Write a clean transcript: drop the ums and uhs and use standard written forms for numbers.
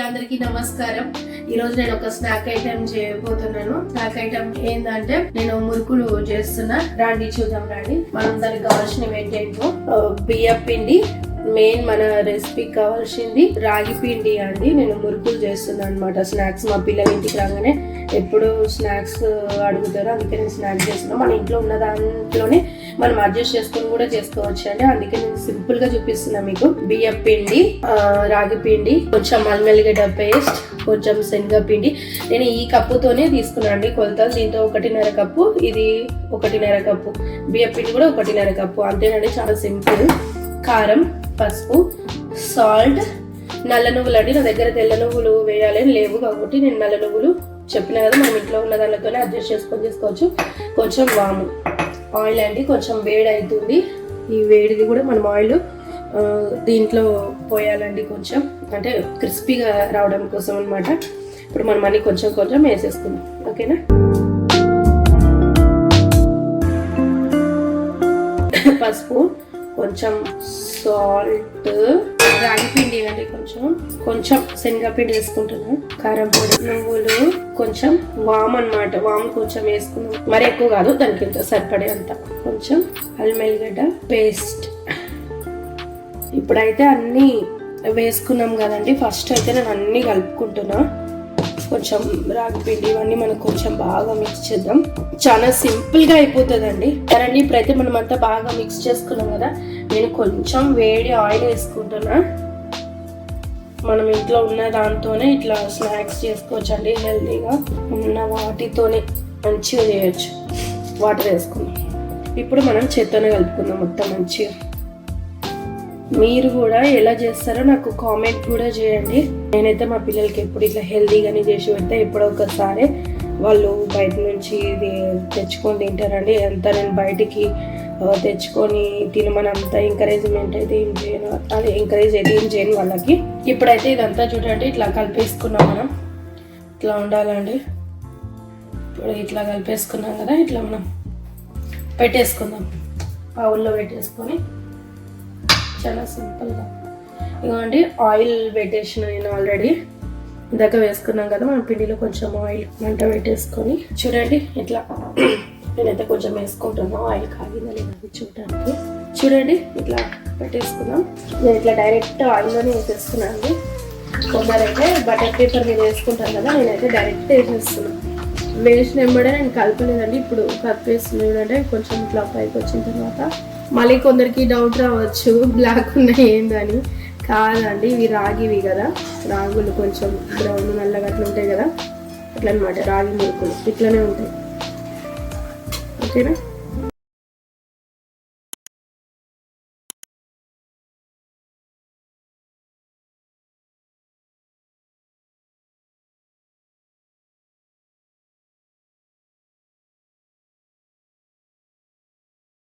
అందరికీ నమస్కారం. ఈ రోజు నేను ఒక స్నాక్ ఐటెం చేయబోతున్నాను. స్నాక్ ఐటెం ఏంటంటే నేను మురుకులు చేస్తున్నా. రండి చూద్దాం. మనం దానికి కావాల్సినవి ఏంటేంటో బియ్యం పిండి, మెయిన్ మన రెసిపీకి కావాల్సింది రాగి పిండి అండి. నేను మురుకులు చేస్తున్నాను అనమాట. స్నాక్స్ మా పిల్లల ఇంటికి రాగానే ఎప్పుడు స్నాక్స్ అడుగుతారు, అందుకే నేను స్నాక్స్ చేస్తున్నాను. మన ఇంట్లో ఉన్న దాంట్లోనే మనం అడ్జస్ట్ చేసుకుని కూడా చేసుకోవచ్చు అండి. అందుకే నేను సింపుల్ గా చూపిస్తున్నా మీకు. బియ్యం పిండి, రాగి పిండి, కొంచెం అల్మెల్లిగడ్డ పేస్ట్, కొంచెం శనగపిండి. నేను ఈ కప్పుతోనే తీసుకున్నాను అండి కొలతలు. దీంతో 1.5 కప్పు, ఇది 1.5 కప్పు. బియ్యం పిండి కూడా 1.5 కప్పు. అంతేనండి, చాలా సింపుల్. కారం, పసుపు, సాల్ట్, నల్ల నువ్వులు అండి. నా దగ్గర తెల్ల నువ్వులు వేయాలని లేవు కాబట్టి నేను నల్ల నువ్వులు చెప్పిన కదా, మనం ఇంట్లో ఉన్న దానితోనే అడ్జస్ట్ చేసుకొని చేసుకోవచ్చు. కొంచెం వాము, ఆయిల్ అండి. కొంచెం వేడి అవుతుంది. ఈ వేడిది కూడా మనం ఆయిల్ దీంట్లో పోయాలండి, కొంచెం అంటే క్రిస్పీగా రావడం కోసం అనమాట. ఇప్పుడు మనం అన్ని కొంచెం కొంచెం వేసేసుకుందాం, ఓకేనా. పసుపు, కొంచెం సాల్ట్, రాగి పిండి అండి, కొంచెం శనగపిండి వేసుకుంటున్నాం, కారం పొడి, నువ్వులు, కొంచెం వామ్ అన్నమాట. వామ్ కొంచెం వేసుకున్నాం, మరి ఎక్కువ కాదు, దానికి ఇంత సరిపడే అంత. కొంచెం అల్మెల్లిగడ్డ పేస్ట్. ఇప్పుడైతే అన్నీ వేసుకున్నాం కదండి. ఫస్ట్ అయితే నేను అన్నీ కలుపుకుంటున్నా. కొంచెం రాగి పిండి ఇవన్నీ మనకు కొంచెం బాగా మిక్స్ చేద్దాం. చాలా సింపుల్ గా అయిపోతుందండి. సరే, ఇప్పుడైతే మనం అంతా బాగా మిక్స్ చేసుకున్నాం కదా. నేను కొంచెం వేడి ఆయిల్ వేసుకుంటున్నా. మనం ఇంట్లో ఉన్న దాంతోనే ఇట్లా స్నాక్స్ చేసుకోవచ్చు అండి. హెల్తీగా ఉన్న వాటితోనే మంచిగా చేయొచ్చు. వాటర్ వేసుకుందాం. ఇప్పుడు మనం చేత్తోనే కలుపుకుందాం మొత్తం మంచిగా. మీరు కూడా ఎలా చేస్తారో నాకు కామెంట్ కూడా చేయండి. నేనైతే మా పిల్లలకి ఎప్పుడు ఇట్లా హెల్తీగానే చేసి పెడితే ఎప్పుడో ఒకసారి వాళ్ళు బయట నుంచి ఇది తెచ్చుకొని తింటారండి. అంతా నేను బయటికి తెచ్చుకొని తినమని అంత ఎంకరేజ్మెంట్ అయితే ఏం చేయను, అది ఎంకరేజ్ అయితే ఏం చేయను వాళ్ళకి. ఇప్పుడైతే ఇదంతా చూడండి ఇట్లా కలిపేసుకున్నాం. మనం ఇట్లా ఉండాలండి. ఇప్పుడు ఇట్లా కలిపేసుకున్నాం కదా, ఇట్లా మనం పెట్టేసుకుందాం. బౌల్లో పెట్టేసుకొని చాలా సింపుల్గా. ఇదిగోండి ఆయిల్ పెట్టేసిన నేను ఆల్రెడీ ఇందాక వేసుకున్నాం కదా మనం పిండిలో. కొంచెం ఆయిల్ మంట పెట్టేసుకొని చూడండి ఇట్లా నేనైతే కొంచెం వేసుకుంటున్నాను. ఆయిల్ కాగిందా లేదా చూడడానికి. చూడండి ఇట్లా పెట్టేసుకున్నాం. నేను ఇట్లా డైరెక్ట్ ఆయిల్లోనే వేసేస్తున్నాను అండి. కొందరైతే బటర్ పేపర్ మీద వేసుకుంటాను కదా, నేనైతే డైరెక్ట్ వేసేస్తున్నాను. వేసిన వెంబడే నేను కలపలేదండి. ఇప్పుడు కలిపేస్తుంది చూడండి. కొంచెం ఇట్లా పైకి వచ్చిన తర్వాత మళ్ళీ కొందరికి డౌట్ రావచ్చు, బ్లాక్ ఉన్నాయి ఏందని. కాదండి, ఇవి రాగివి కదా. రాగులు కొంచెం బ్రౌన్ నల్లగా అట్లా ఉంటాయి కదా, అట్లా అనమాట. రాగి మురుకులు ఇట్లనే ఉంటాయి, ఓకేనా.